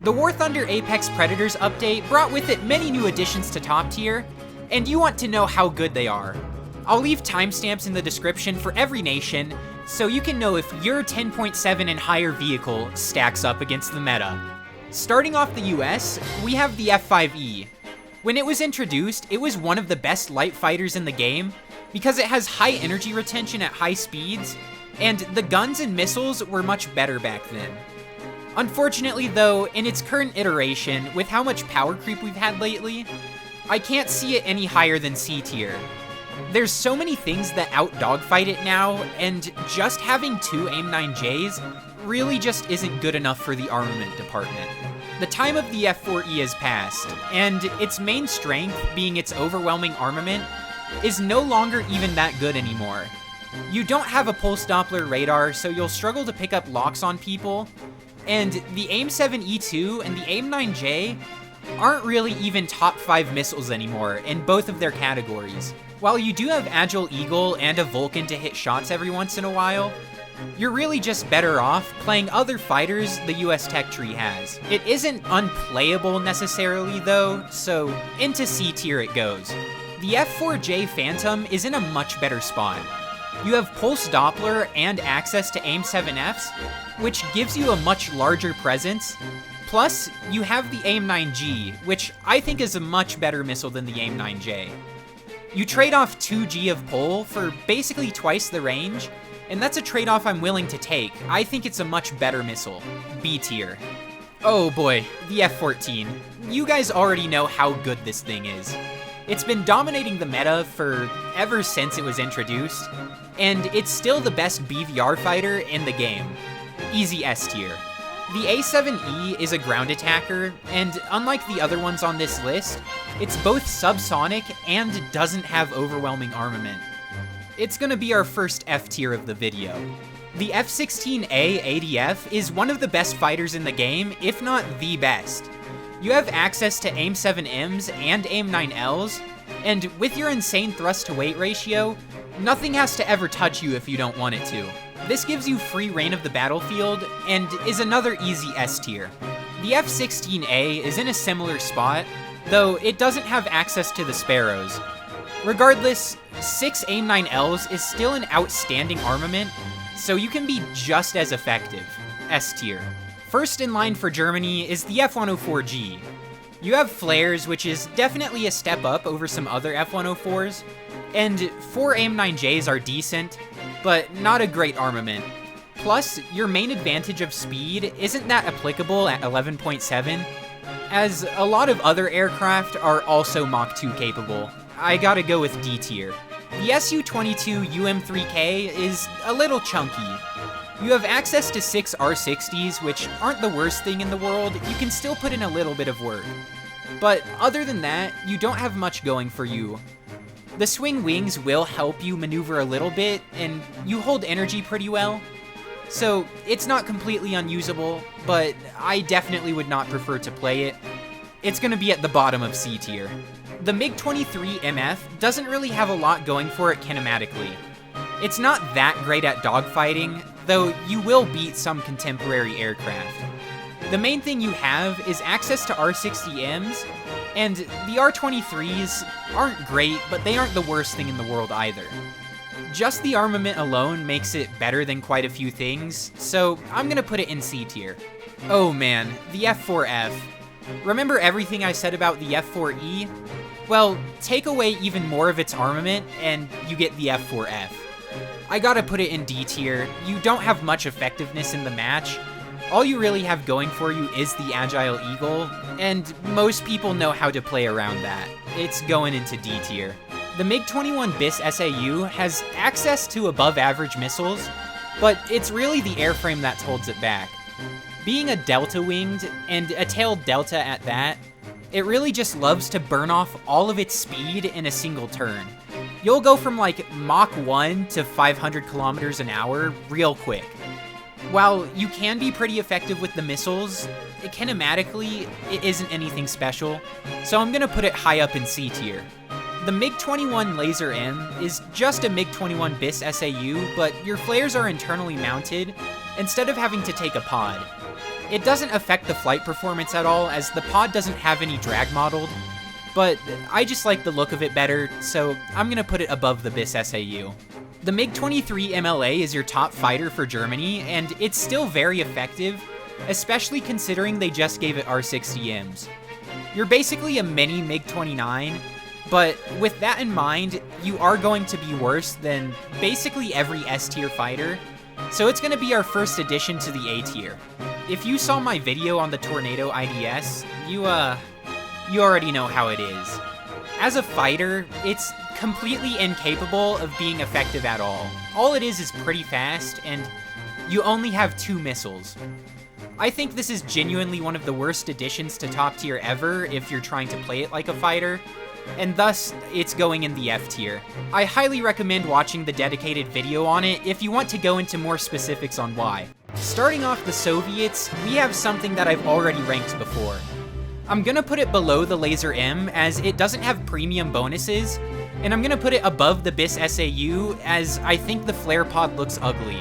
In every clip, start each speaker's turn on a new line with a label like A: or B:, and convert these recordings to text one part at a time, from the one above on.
A: The War Thunder Apex Predators update brought with it many new additions to top tier, and you want to know how good they are. I'll leave timestamps in the description for every nation, so you can know if your 10.7 and higher vehicle stacks up against the meta. Starting off the US, we have the F5E. When it was introduced, it was one of the best light fighters in the game because it has high energy retention at high speeds, and the guns and missiles were much better back then. Unfortunately though, in its current iteration, with how much power creep we've had lately, I can't see it any higher than C tier. There's so many things that out-dogfight it now, and just having 2 AIM-9Js really just isn't good enough for the armament department. The time of the F4E has passed, and its main strength, being its overwhelming armament, is no longer even that good anymore. You don't have a pulse Doppler radar, so you'll struggle to pick up locks on people, and the AIM-7E2 and the AIM-9J aren't really even top 5 missiles anymore in both of their categories. While you do have Agile Eagle and a Vulcan to hit shots every once in a while, you're really just better off playing other fighters the US tech tree has. It isn't unplayable necessarily though, so into C tier it goes. The F4J Phantom is in a much better spot. You have Pulse Doppler and access to AIM-7Fs, which gives you a much larger presence. Plus, you have the AIM-9G, which I think is a much better missile than the AIM-9J. You trade off 2G of pull for basically twice the range, and that's a trade-off I'm willing to take. I think it's a much better missile. B tier. Oh boy, the F-14. You guys already know how good this thing is. It's been dominating the meta for ever since it was introduced, and it's still the best BVR fighter in the game. Easy S tier. The A7E is a ground attacker, and unlike the other ones on this list, it's both subsonic and doesn't have overwhelming armament. It's gonna be our first F tier of the video. The F-16A ADF is one of the best fighters in the game, if not the best. You have access to AIM-7Ms and AIM-9Ls, and with your insane thrust to weight ratio, nothing has to ever touch you if you don't want it to. This gives you free reign of the battlefield, and is another easy S tier. The F-16A is in a similar spot, though it doesn't have access to the Sparrows. Regardless, 6 AIM-9Ls is still an outstanding armament, so you can be just as effective. S tier. First in line for Germany is the F-104G. You have flares, which is definitely a step up over some other F-104s, and 4 AIM-9Js are decent, but not a great armament. Plus, your main advantage of speed isn't that applicable at 11.7, as a lot of other aircraft are also Mach 2 capable. I gotta go with D tier. The Su-22 UM-3K is a little chunky. You have access to 6 R-60s, which aren't the worst thing in the world. You can still put in a little bit of work. But other than that, you don't have much going for you. The swing wings will help you maneuver a little bit, and you hold energy pretty well. So it's not completely unusable, but I definitely would not prefer to play it. It's gonna be at the bottom of C tier. The MiG-23 MF doesn't really have a lot going for it kinematically. It's not that great at dogfighting, though you will beat some contemporary aircraft. The main thing you have is access to R-60Ms, and the R-23s aren't great, but they aren't the worst thing in the world either. Just the armament alone makes it better than quite a few things, so I'm gonna put it in C tier. Oh man, the F-4F. Remember everything I said about the F-4E? Well, take away even more of its armament, and you get the F-4F. I gotta put it in D tier. You don't have much effectiveness in the match. All you really have going for you is the Agile Eagle, and most people know how to play around that. It's going into D tier. The MiG-21 BIS SAU has access to above average missiles, but it's really the airframe that holds it back. Being a delta-winged, and a tailed delta at that, it really just loves to burn off all of its speed in a single turn. You'll go from like Mach 1 to 500 kilometers an hour real quick. While you can be pretty effective with the missiles, kinematically, it isn't anything special, so I'm gonna put it high up in C tier. The MiG-21 Laser M is just a MiG-21 BIS SAU, but your flares are internally mounted instead of having to take a pod. It doesn't affect the flight performance at all, as the pod doesn't have any drag modeled, but I just like the look of it better, so I'm gonna put it above the BIS SAU. The MiG-23 MLA is your top fighter for Germany, and it's still very effective, especially considering they just gave it R60Ms. You're basically a mini MiG-29, but with that in mind, you are going to be worse than basically every S-tier fighter, so it's going to be our first addition to the A-tier. If you saw my video on the Tornado IDS, you already know how it is. As a fighter, it's completely incapable of being effective at all. All it is pretty fast, and you only have 2 missiles. I think this is genuinely one of the worst additions to top tier ever if you're trying to play it like a fighter, and thus, it's going in the F tier. I highly recommend watching the dedicated video on it if you want to go into more specifics on why. Starting off the Soviets, we have something that I've already ranked before. I'm gonna put it below the Laser M as it doesn't have premium bonuses, and I'm gonna put it above the BIS SAU as I think the flare pod looks ugly.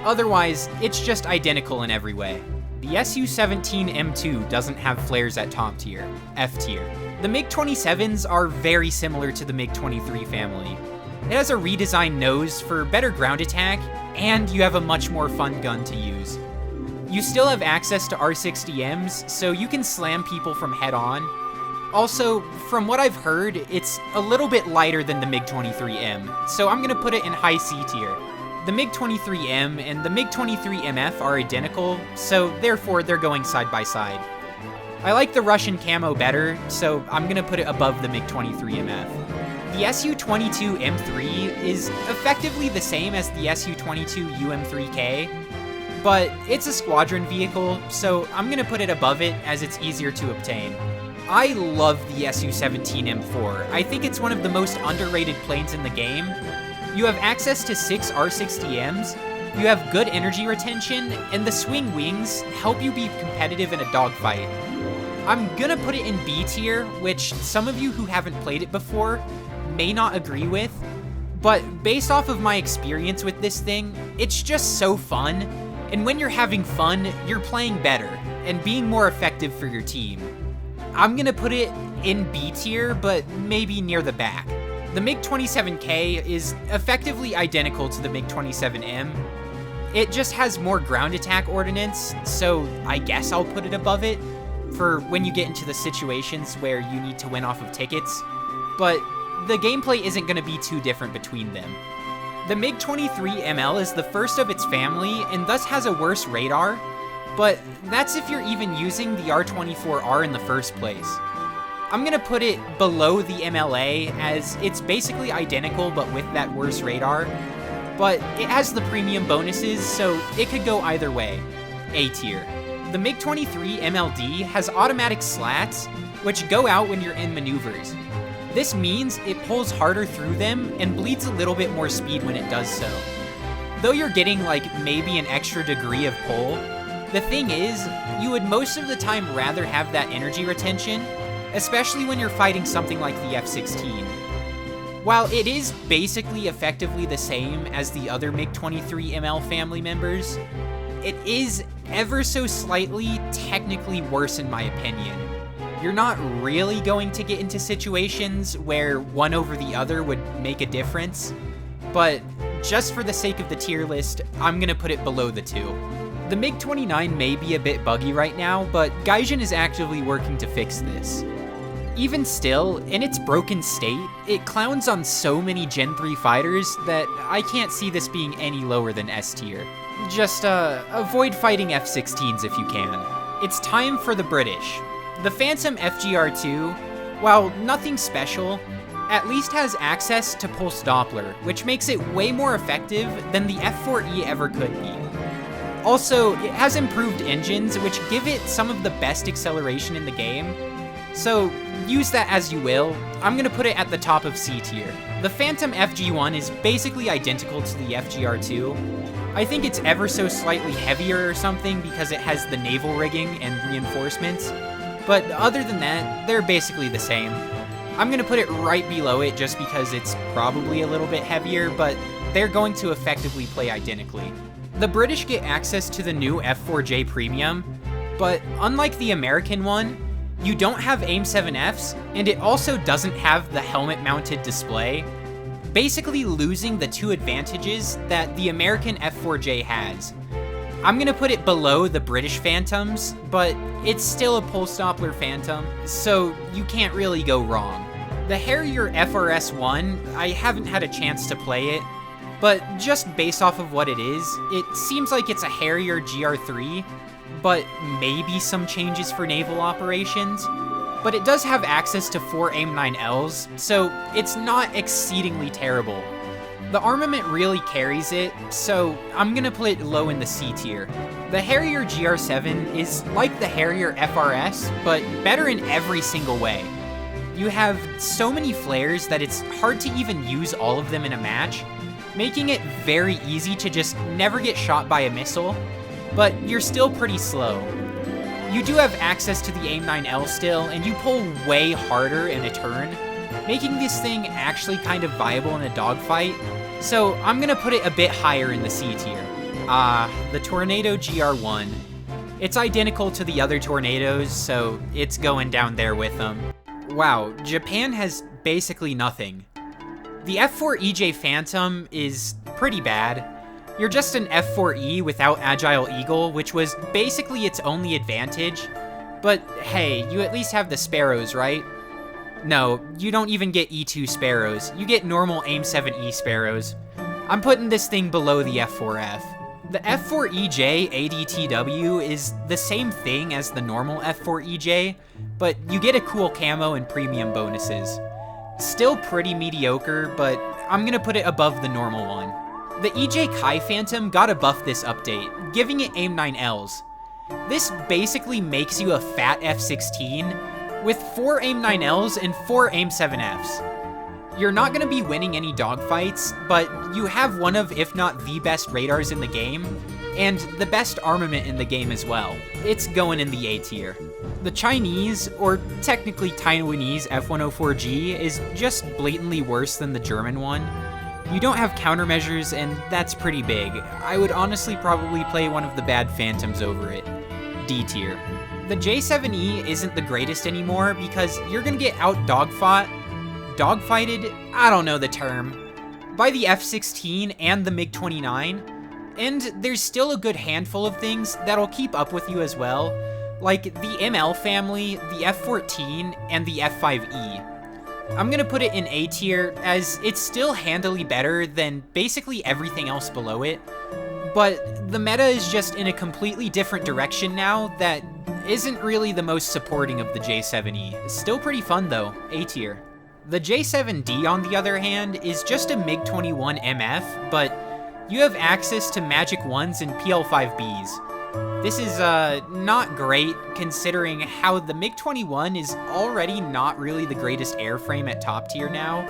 A: Otherwise, it's just identical in every way. The Su-17M2 doesn't have flares at top tier, F tier. The MiG-27s are very similar to the MiG-23 family. It has a redesigned nose for better ground attack, and you have a much more fun gun to use. You still have access to R60Ms, so you can slam people from head on. Also, from what I've heard, it's a little bit lighter than the MiG-23M, so I'm gonna put it in high C tier. The MiG-23M and the MiG-23MF are identical, so therefore they're going side by side. I like the Russian camo better, so I'm gonna put it above the MiG-23MF. The Su-22M3 is effectively the same as the Su-22UM3K, but it's a squadron vehicle, so I'm gonna put it above it as it's easier to obtain. I love the Su-17M4. I think it's one of the most underrated planes in the game. You have access to 6 R60Ms, you have good energy retention, and the swing wings help you be competitive in a dogfight. I'm gonna put it in B tier, which some of you who haven't played it before may not agree with, but based off of my experience with this thing, it's just so fun, and when you're having fun, you're playing better, and being more effective for your team. I'm gonna put it in B tier, but maybe near the back. The MiG-27K is effectively identical to the MiG-27M. It just has more ground attack ordnance, so I guess I'll put it above it for when you get into the situations where you need to win off of tickets, but the gameplay isn't going to be too different between them. The MiG-23ML is the first of its family and thus has a worse radar, but that's if you're even using the R-24R in the first place. I'm gonna put it below the MLA as it's basically identical but with that worse radar, but it has the premium bonuses, so it could go either way. A tier. The MiG-23 MLD has automatic slats, which go out when you're in maneuvers. This means it pulls harder through them and bleeds a little bit more speed when it does so. Though you're getting like maybe an extra degree of pull, the thing is, you would most of the time rather have that energy retention, especially when you're fighting something like the F-16. While it is basically effectively the same as the other MiG-23ML family members, it is ever so slightly technically worse in my opinion. You're not really going to get into situations where one over the other would make a difference, but just for the sake of the tier list, I'm gonna put it below the 2. The MiG-29 may be a bit buggy right now, but Gaijin is actively working to fix this. Even still, in its broken state, it clowns on so many Gen 3 fighters that I can't see this being any lower than S tier. Just, avoid fighting F-16s if you can. It's time for the British. The Phantom FGR-2, while nothing special, at least has access to Pulse Doppler, which makes it way more effective than the F-4E ever could be. Also, it has improved engines, which give it some of the best acceleration in the game, so use that as you will. I'm gonna put it at the top of C tier. The Phantom FG-1 is basically identical to the FGR-2. I think it's ever so slightly heavier or something because it has the naval rigging and reinforcements, but other than that, they're basically the same. I'm gonna put it right below it just because it's probably a little bit heavier, but they're going to effectively play identically. The British get access to the new F4J Premium, but unlike the American one, you don't have AIM-7Fs, and it also doesn't have the helmet-mounted display, basically losing the two advantages that the American F4J has. I'm gonna put it below the British Phantoms, but it's still a pulse Doppler Phantom, so you can't really go wrong. The Harrier FRS-1, I haven't had a chance to play it, but just based off of what it is, it seems like it's a Harrier GR3, but maybe some changes for naval operations. But it does have access to 4 AIM-9Ls, so it's not exceedingly terrible. The armament really carries it, so I'm gonna put it low in the C tier. The Harrier GR7 is like the Harrier FRS, but better in every single way. You have so many flares that it's hard to even use all of them in a match, making it very easy to just never get shot by a missile, but you're still pretty slow. You do have access to the AIM-9L still, and you pull way harder in a turn, making this thing actually kind of viable in a dogfight, so I'm gonna put it a bit higher in the C tier. The Tornado GR1. It's identical to the other Tornadoes, so it's going down there with them. Wow, Japan has basically nothing. The F4EJ Phantom is pretty bad. You're just an F4E without Agile Eagle, which was basically its only advantage. But hey, you at least have the Sparrows, right? No, you don't even get E2 Sparrows. You get normal AIM-7E Sparrows. I'm putting this thing below the F4F. The F4EJ ADTW is the same thing as the normal F4EJ, but you get a cool camo and premium bonuses. Still pretty mediocre, but I'm gonna put it above the normal one. The EJ Kai Phantom got a buff this update, giving it AIM-9Ls. This basically makes you a fat F-16 with 4 AIM-9Ls and 4 AIM-7Fs. You're not going to be winning any dogfights, but you have one of, if not the best radars in the game, and the best armament in the game as well. It's going in the A tier. The Chinese, or technically Taiwanese F-104G is just blatantly worse than the German one. You don't have countermeasures, and that's pretty big. I would honestly probably play one of the bad Phantoms over it. D tier. The J7E isn't the greatest anymore because you're gonna get out dogfighted, I don't know the term, by the F-16 and the MiG-29, and there's still a good handful of things that'll keep up with you as well, like the ML family, the F-14, and the F-5E. I'm gonna put it in A tier as it's still handily better than basically everything else below it, but the meta is just in a completely different direction now that isn't really the most supporting of the J7E. Still pretty fun though, A tier. The J7D, on the other hand, is just a MiG-21 MF, but you have access to Magic 1s and PL-5Bs. This is not great, considering how the MiG-21 is already not really the greatest airframe at top tier now,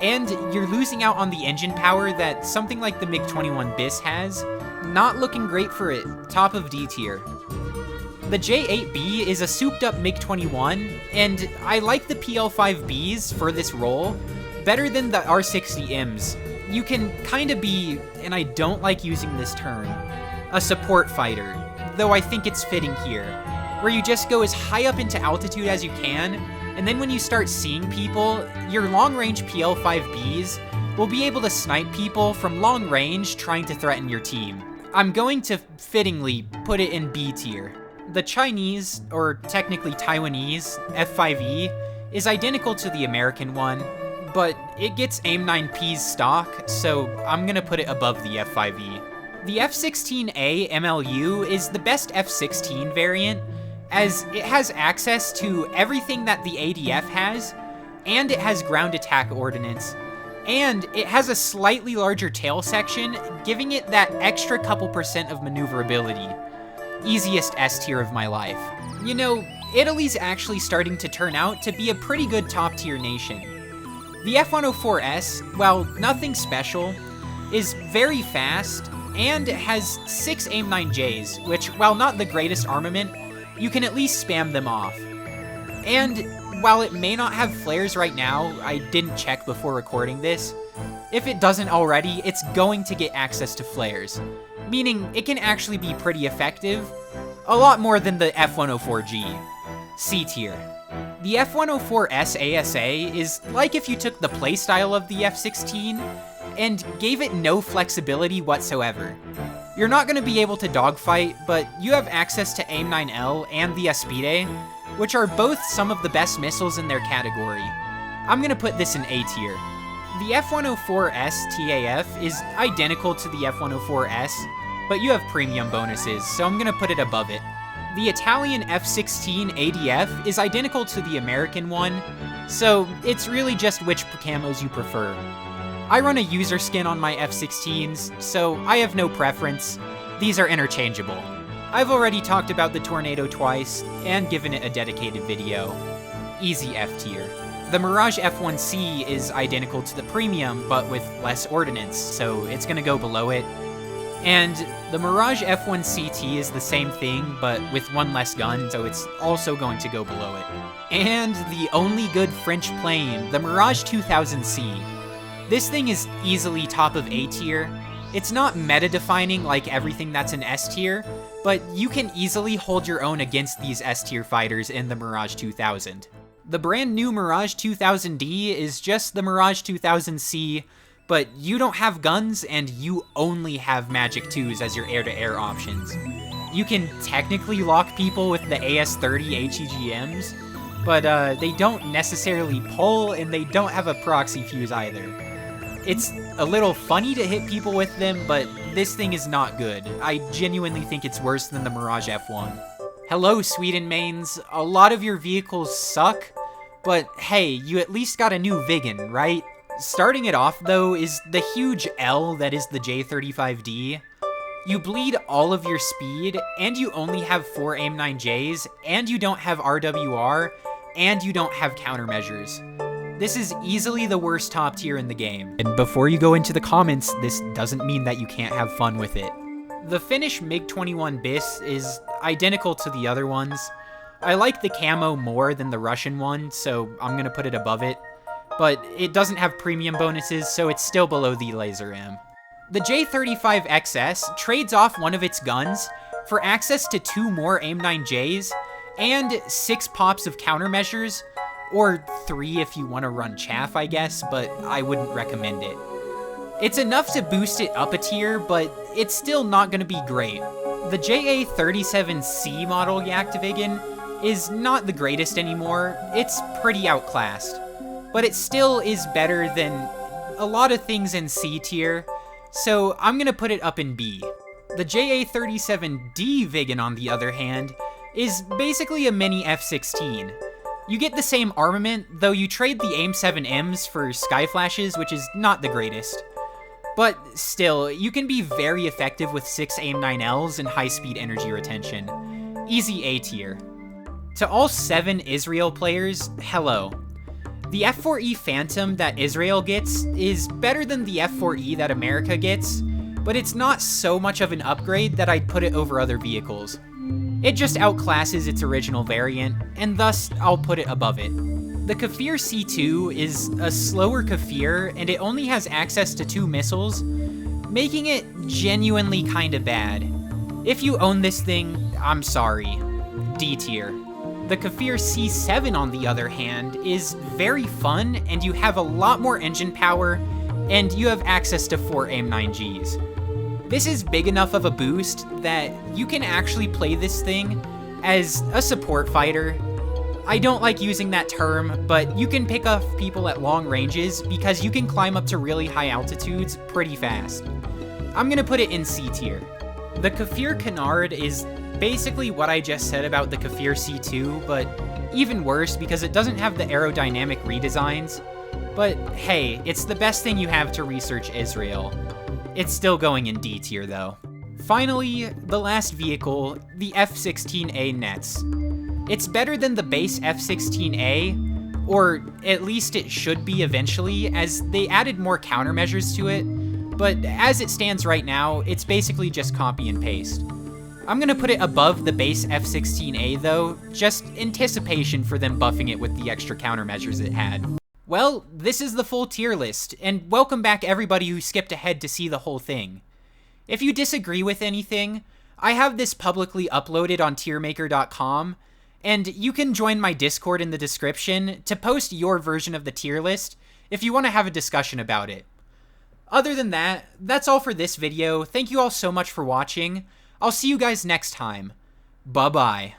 A: and you're losing out on the engine power that something like the MiG-21 BIS has. Not looking great for it, top of D tier. The J8B is a souped-up MiG-21, and I like the PL-5Bs for this role better than the R-60Ms. You can kinda be, and I don't like using this term, a support fighter, though I think it's fitting here, where you just go as high up into altitude as you can, and then when you start seeing people, your long-range PL-5Bs will be able to snipe people from long range trying to threaten your team. I'm going to fittingly put it in B tier. The Chinese, or technically Taiwanese, F5E is identical to the American one, but it gets AIM-9P's stock, so I'm gonna put it above the F5E. The F-16A MLU is the best F-16 variant, as it has access to everything that the ADF has, and it has ground attack ordnance, and it has a slightly larger tail section, giving it that extra couple % of maneuverability. Easiest S tier of my life. You know, Italy's actually starting to turn out to be a pretty good top tier nation. The F-104S, while nothing special, is very fast, and has 6 AIM-9Js, which, while not the greatest armament, you can at least spam them off. And while it may not have flares right now, I didn't check before recording this, if it doesn't already, it's going to get access to flares. meaning it can actually be pretty effective, a lot more than the F-104G. C tier. The F-104S ASA is like if you took the playstyle of the F-16 and gave it no flexibility whatsoever. You're not going to be able to dogfight, but you have access to AIM-9L and the Aspide, which are both some of the best missiles in their category. I'm going to put this in A tier. The F-104S TAF is identical to the F-104S, but you have premium bonuses, so I'm going to put it above it. The Italian F-16 ADF is identical to the American one, so it's really just which camos you prefer. I run a user skin on my F-16s, so I have no preference. These are interchangeable. I've already talked about the Tornado twice, and given it a dedicated video. Easy F tier. The Mirage F1C is identical to the Premium, but with less ordnance, so it's gonna go below it. And the Mirage F1CT is the same thing, but with one less gun, so it's also going to go below it. And the only good French plane, the Mirage 2000C. This thing is easily top of A tier. It's not meta-defining like everything that's in S tier, but you can easily hold your own against these S tier fighters in the Mirage 2000. The brand new Mirage 2000D is just the Mirage 2000C, but you don't have guns and you only have Magic 2s as your air-to-air options. You can technically lock people with the AS-30 HEGMs, but they don't necessarily pull and they don't have a proxy fuse either. It's a little funny to hit people with them, but this thing is not good. I genuinely think it's worse than the Mirage F1. Hello, Sweden mains. A lot of your vehicles suck, but hey, you at least got a new Viggen, right? Starting it off, though, is the huge L that is the J35D. You bleed all of your speed, and you only have 4 AIM-9Js, and you don't have RWR, and you don't have countermeasures. This is easily the worst top tier in the game. And before you go into the comments, this doesn't mean that you can't have fun with it. The Finnish MiG-21 BIS is identical to the other ones. I like the camo more than the Russian one, so I'm gonna put it above it. But it doesn't have premium bonuses, so it's still below the Laser M. The J35XS trades off one of its guns for access to 2 more AIM-9Js and 6 pops of countermeasures, or 3 if you want to run chaff, I guess, but I wouldn't recommend it. It's enough to boost it up a tier, but it's still not going to be great. The JA37C model Jagdwagen is not the greatest anymore. It's pretty outclassed, but it still is better than a lot of things in C tier, so I'm gonna put it up in B. The JA37D Viggen, on the other hand, is basically a mini F-16. You get the same armament, though you trade the AIM-7Ms for Sky Flashes, which is not the greatest. But still, you can be very effective with 6 AIM-9Ls and high-speed energy retention. Easy A tier. To all 7 Israel players, hello. The F4E Phantom that Israel gets is better than the F4E that America gets, but it's not so much of an upgrade that I'd put it over other vehicles. It just outclasses its original variant, and thus I'll put it above it. The Kafir C2 is a slower Kafir, and it only has access to 2 missiles, making it genuinely kinda bad. If you own this thing, I'm sorry. D tier. The Kafir C7, on the other hand, is very fun, and you have a lot more engine power, and you have access to 4 AIM-9Gs. This is big enough of a boost that you can actually play this thing as a support fighter. I don't like using that term, but you can pick off people at long ranges because you can climb up to really high altitudes pretty fast. I'm gonna put it in C tier. The Kafir Canard is basically what I just said about the Kafir C2, but even worse because it doesn't have the aerodynamic redesigns. But hey, it's the best thing you have to research Israel. It's still going in D tier though. Finally, the last vehicle, the F-16A Nets. It's better than the base F-16A, or at least it should be eventually, as they added more countermeasures to it, but as it stands right now, it's basically just copy and paste. I'm gonna put it above the base F-16A though, just anticipation for them buffing it with the extra countermeasures it had. Well, this is the full tier list, and welcome back everybody who skipped ahead to see the whole thing. If you disagree with anything, I have this publicly uploaded on tiermaker.com, and you can join my Discord in the description to post your version of the tier list if you want to have a discussion about it. Other than that, that's all for this video. Thank you all so much for watching. I'll see you guys next time. Bye-bye.